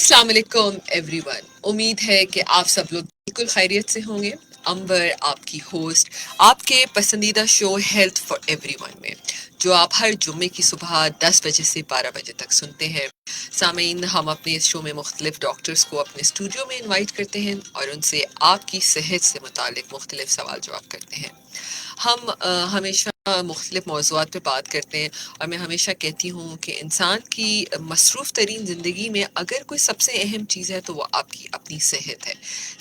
अस्सलाम वालेकुम एवरीवन। उम्मीद है कि आप सब लोग बिल्कुल खैरियत से होंगे। अंबर आपकी होस्ट आपके पसंदीदा शो हेल्थ फॉर एवरीवन में, जो आप हर जुम्मे की सुबह 10 बजे से 12 बजे तक सुनते हैं। सामीन, हम अपने इस शो में मुख्तलिफ डॉक्टर्स को अपने स्टूडियो में इनवाइट करते हैं और उनसे आपकी सेहत से मुतालिक मुख्तलिफ सवाल जवाब करते हैं। हम हमेशा मुख्तलिफ मौज़ूआत पे बात करते हैं और मैं हमेशा कहती हूँ कि इंसान की मसरूफ़ तरीन ज़िंदगी में अगर कोई सबसे अहम चीज़ है तो वो आपकी अपनी सेहत है।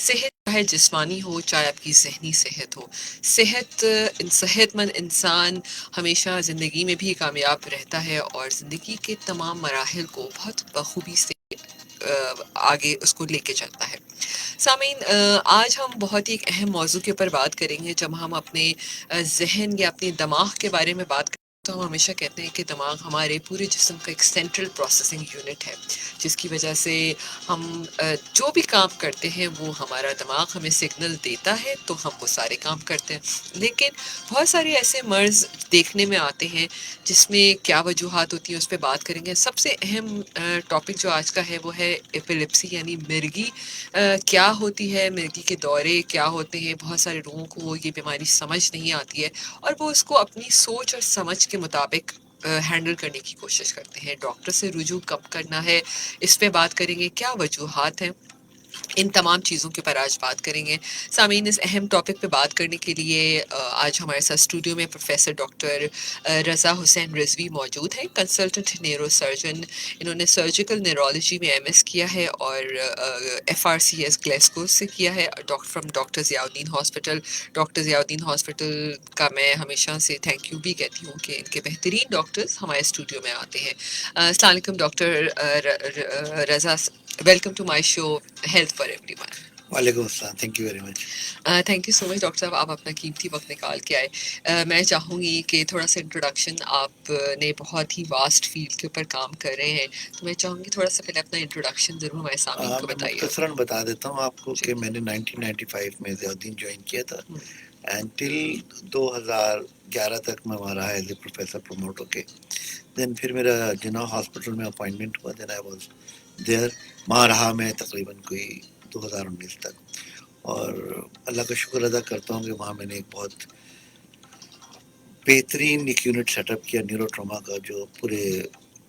सेहत चाहे जिस्मानी हो चाहे आपकी ज़हनी सेहत हो, सेहतमंद इंसान हमेशा ज़िंदगी में भी कामयाब रहता है और ज़िंदगी के तमाम मराहिल को बहुत बखूबी से आगे उसको लेके चलता है। सामीन, आज हम बहुत ही एक अहम मौजू के ऊपर बात करेंगे। जब हम अपने जहन या अपने दिमाग के बारे में बात करते हैं तो हम हमेशा कहते हैं कि दिमाग हमारे पूरे जिस्म का एक सेंट्रल प्रोसेसिंग यूनिट है, जिसकी वजह से हम जो भी काम करते हैं वो हमारा दिमाग हमें सिग्नल देता है तो हम वो सारे काम करते हैं। लेकिन बहुत सारे ऐसे मर्ज़ देखने में आते हैं जिसमें क्या वजूहात होती हैं उस पर बात करेंगे। सबसे अहम टॉपिक जो आज का है वो है एपिलेप्सी यानी मिर्गी। क्या होती है, मिर्गी के दौरे क्या होते हैं। बहुत सारे लोगों को ये बीमारी समझ नहीं आती है और वो उसको अपनी सोच और समझ के मुताबिक हैंडल करने की कोशिश करते हैं। डॉक्टर से रुजू कब करना है, इस पे बात करेंगे। क्या वजूहात हैं, इन तमाम चीज़ों के ऊपर आज बात करेंगे। सामीन, इस अहम टॉपिक पे बात करने के लिए आज हमारे साथ स्टूडियो में प्रोफेसर डॉक्टर रज़ा हुसैन रिजवी मौजूद हैं, कंसल्टेंट न्यूरो सर्जन। इन्होंने सर्जिकल न्यूरोलॉजी में एमएस किया है और एफआरसीएस ग्लेस्को से किया है, from doctor Ziauddin hospital. Doctor Ziauddin hospital का मैं हमेशा से थैंक यू भी कहती हूँ कि इनके बेहतरीन डॉक्टर्स हमारे स्टूडियो में आते हैं। अस्सलाम वालेकुम doctor Raza, welcome to my show health for everyone. वालेकुम अस्सलाम, thank you very much. Thank you so much doctor साहब, आप अपना कीमती वक्त निकाल के आए। मैं चाहूँगी कि थोड़ा सा इंट्रोडक्शन, आपने बहुत ही वास्ट फील्ड के ऊपर काम कर रहे हैं, तो मैं चाहूँगी थोड़ा सा पहले अपना इंट्रोडक्शन ज़रूर हमारे सामीन को मैं बताइए। मुख्तसरन बता देता हूँ आपको जी। कि मैंने 1995 में ज़ियाउद्दीन ज्वाइन किया था हम्म, एंड टिल 2011 तक मैं वहाँ रहा एज ए प्रोफेसर प्रमोट होके। देन फिर मेरा जिना हॉस्पिटल में अपॉइंटमेंट हुआ, देन आई वाज देयर। वहाँ रहा मैं तकरीबन कोई 2019 तक, और अल्लाह का शुक्र अदा करता हूँ कि वहाँ मैंने एक बहुत बेहतरीन एक यूनिट सेटअप किया न्यूरो ट्रमा का, जो पूरे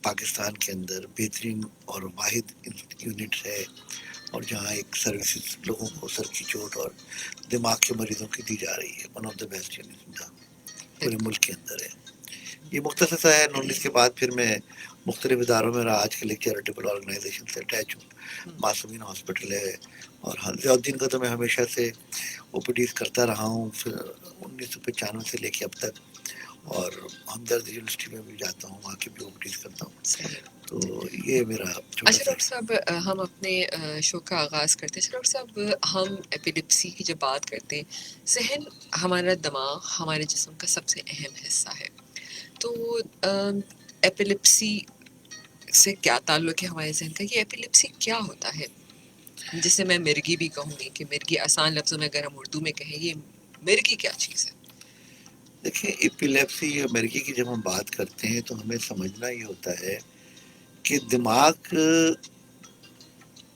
पाकिस्तान के अंदर बेहतरीन और वाहिद यूनिट है, और जहाँ एक सर्विसेज लोगों को सर की चोट और दिमाग के मरीजों की दी जा रही है। One of the best unit पूरे बिल्कुल। मुल्क के अंदर है। ये मुख्तसर सा है। 19 के बाद फिर मैं मुख्तलिफ इदारों में रहा। आज के लिए चैरिटेबल ऑर्गेनाइजेशन से अटैच हूँ, हम्म, मासूमीन हॉस्पिटल है। और ज़ियाउद्दीन का तो मैं हमेशा से ओपीडीज करता रहा हूँ, फिर 1995 से लेके अब तक। और हमदर्द यूनिवर्सिटी में भी जाता हूँ, वहाँ की भी ओपीडीज करता हूँ। सही। तो ये मेरा छोटा अच्छा सा। डॉक्टर साहब, हम अपने शो का आगाज़ करते हैं। अच्छा डॉक्टर साहब, हम एपिलिप्सी की जब बात करते हैं, जहन, हमारा दिमाग हमारे जिस्म का सबसे अहम हिस्सा है, तो एपिलिप्सी से क्या ताल्लुक है हमारे जहन का, ये एपिलिप्सी क्या होता है, जिसे मैं मिर्गी भी कहूँगी कि मिर्गी आसान लफ्ज़ों में अगर हम उर्दू में कहें, ये मिर्गी क्या चीज़ है? देखिए, एपिलेप्सी या मिर्गी की जब हम बात करते हैं तो हमें समझना ये होता है कि दिमाग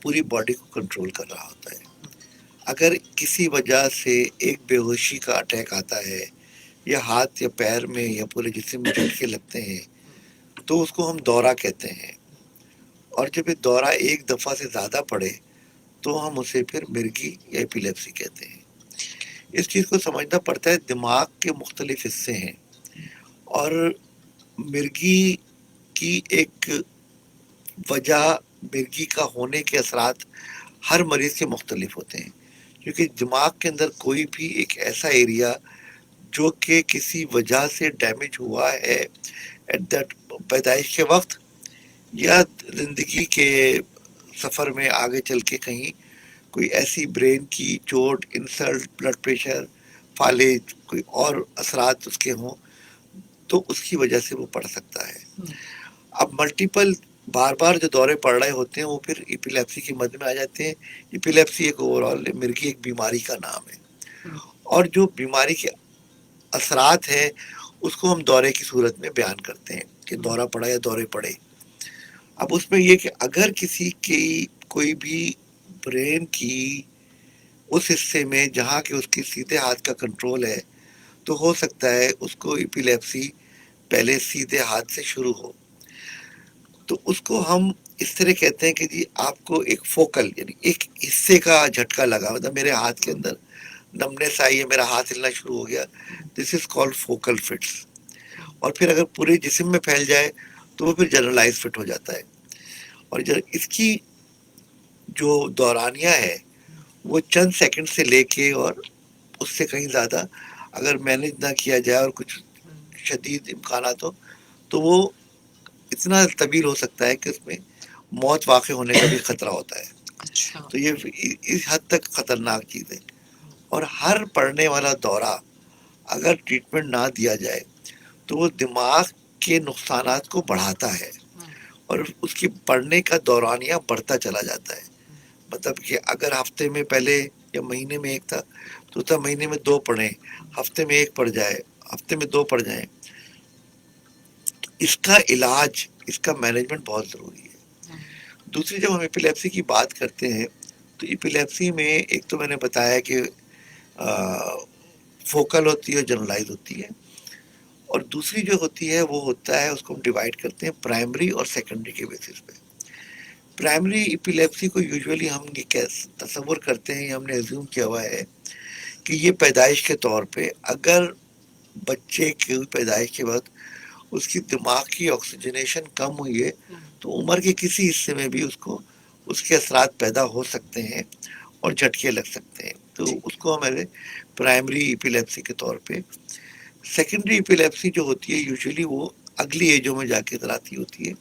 पूरी बॉडी को कंट्रोल कर रहा होता है। अगर किसी वजह से एक बेहोशी का अटैक आता है, या हाथ या पैर में या पूरे जिस्म में झटके लगते हैं, तो उसको हम दौरा कहते हैं। और जब ये दौरा एक दफ़ा से ज़्यादा पड़े तो हम उसे फिर मिर्गी या एपिलेप्सी कहते हैं। इस चीज़ को समझना पड़ता है, दिमाग के मुख्तलिफ हिस्से हैं, और मिर्गी की एक वजह, मिर्गी का होने के असरात हर मरीज़ के मुख्तलिफ होते हैं। क्योंकि दिमाग के अंदर कोई भी एक ऐसा एरिया जो कि किसी वजह से डैमेज हुआ है एट दैट पैदाइश के वक्त, या ज़िंदगी के सफ़र में आगे चल के कहीं कोई ऐसी ब्रेन की चोट, इंसल्ट, ब्लड प्रेशर, फालिज, कोई और असरात उसके हों, तो उसकी वजह से वो पड़ सकता है। अब मल्टीपल बार बार जो दौरे पड़ रहे होते हैं वो फिर एपिलेप्सी की मद में आ जाते हैं। एपिलेप्सी एक ओवरऑल मिर्गी एक बीमारी का नाम है, और जो बीमारी के असरात हैं उसको हम दौरे की सूरत में बयान करते हैं कि दौरा पड़ा या दौरे पड़े। अब उसमें ये कि अगर किसी की کوئی بھی برین کی اس حصے میں جہاں کہ اس کی سیدھے ہاتھ کا کنٹرول ہے تو ہو سکتا ہے اس کو ایپیلیپسی پہلے سیدھے ہاتھ سے شروع ہو. تو اس کو ہم اس طرح کہتے ہیں کہ جی آپ کو ایک فوکل یعنی ایک حصے کا جھٹکا لگا, مطلب میرے ہاتھ کے اندر نمنس آئی ہے, میرا ہاتھ ہلنا شروع ہو گیا, دس از کالڈ فوکل فٹس. اور پھر اگر پورے جسم میں پھیل جائے تو وہ پھر جنرلائز فٹ ہو جاتا ہے. اور اس کی جو دورانیہ ہے وہ چند سیکنڈ سے لے کے اور اس سے کہیں زیادہ اگر مینج نہ کیا جائے اور کچھ شدید امکانات ہو تو وہ اتنا طویل ہو سکتا ہے کہ اس میں موت واقع ہونے کا بھی خطرہ ہوتا ہے. اچھا. تو یہ اس حد تک خطرناک چیز ہے. اور ہر پڑنے والا دورہ اگر ٹریٹمنٹ نہ دیا جائے تو وہ دماغ کے نقصانات کو بڑھاتا ہے اور اس کی پڑھنے کا دورانیہ بڑھتا چلا جاتا ہے. مطلب کہ اگر ہفتے میں پہلے یا مہینے میں ایک تھا تو مہینے میں 2 پڑھیں, ہفتے میں 1 پڑھ جائے, ہفتے میں 2 پڑھ جائیں. اس کا علاج, اس کا مینجمنٹ بہت ضروری ہے. دوسری جب ہم ایپیلیپسی کی بات کرتے ہیں تو ایپیلیپسی میں ایک تو میں نے بتایا کہ فوکل ہوتی ہے, جنرلائز ہوتی ہے, اور دوسری جو ہوتی ہے وہ ہوتا ہے, اس کو ہم ڈیوائڈ کرتے ہیں پرائمری اور سیکنڈری کے بیسس پہ. پرائمری ایپیلیپسی کو یوزولی ہم یہ تصور کرتے ہیں, ہم نے ایزیوم کیا ہوا ہے کہ یہ پیدائش کے طور پہ اگر بچے کی پیدائش کے بعد اس کی دماغ کی آکسیجنیشن کم ہوئی ہے تو عمر کے کسی حصے میں بھی اس کو اس کے اثرات پیدا ہو سکتے ہیں اور جھٹکے لگ سکتے ہیں. تو اس کو ہمارے پرائمری ایپیلیپسی کے طور پہ. سیکنڈری ایپیلیپسی جو ہوتی ہے یوزولی وہ اگلی ایجوں میں جا کے آتی ہوتی ہے,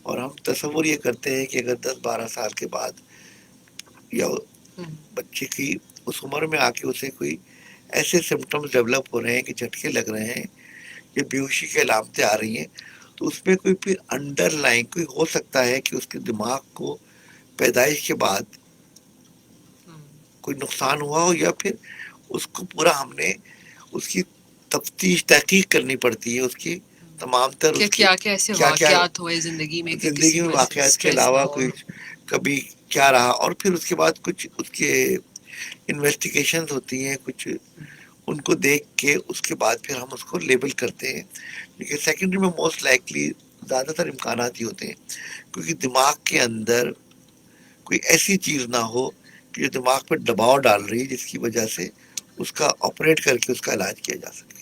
اور ہم تصور یہ کرتے ہیں کہ اگر 10-12 سال کے بعد یا بچے کی اس عمر میں آ کے اسے کوئی ایسے سمٹمز ڈیولپ ہو رہے ہیں کہ جھٹکے لگ رہے ہیں یا بیہوشی کی علامتیں آ رہی ہیں, تو اس میں کوئی پھر انڈر لائن کوئی ہو سکتا ہے کہ اس کے دماغ کو پیدائش کے بعد کوئی نقصان ہوا ہو, یا پھر اس کو پورا ہم نے اس کی تفتیش تحقیق کرنی پڑتی ہے, اس کی تمام تر کہ کیا کیا ایسے واقعات ہوئے زندگی میں, زندگی میں واقعات کے علاوہ کوئی کبھی کیا رہا, اور پھر اس کے بعد کچھ اس کے انویسٹیگیشنز ہوتی ہیں, کچھ ان کو دیکھ کے اس کے بعد پھر ہم اس کو لیبل کرتے ہیں. لیکن سیکنڈری میں موسٹ لائکلی زیادہ تر امکانات ہی ہوتے ہیں کیونکہ دماغ کے اندر کوئی ایسی چیز نہ ہو کہ جو دماغ پہ دباؤ ڈال رہی ہے جس کی وجہ سے اس کا آپریٹ کر کے اس کا علاج کیا جا سکے.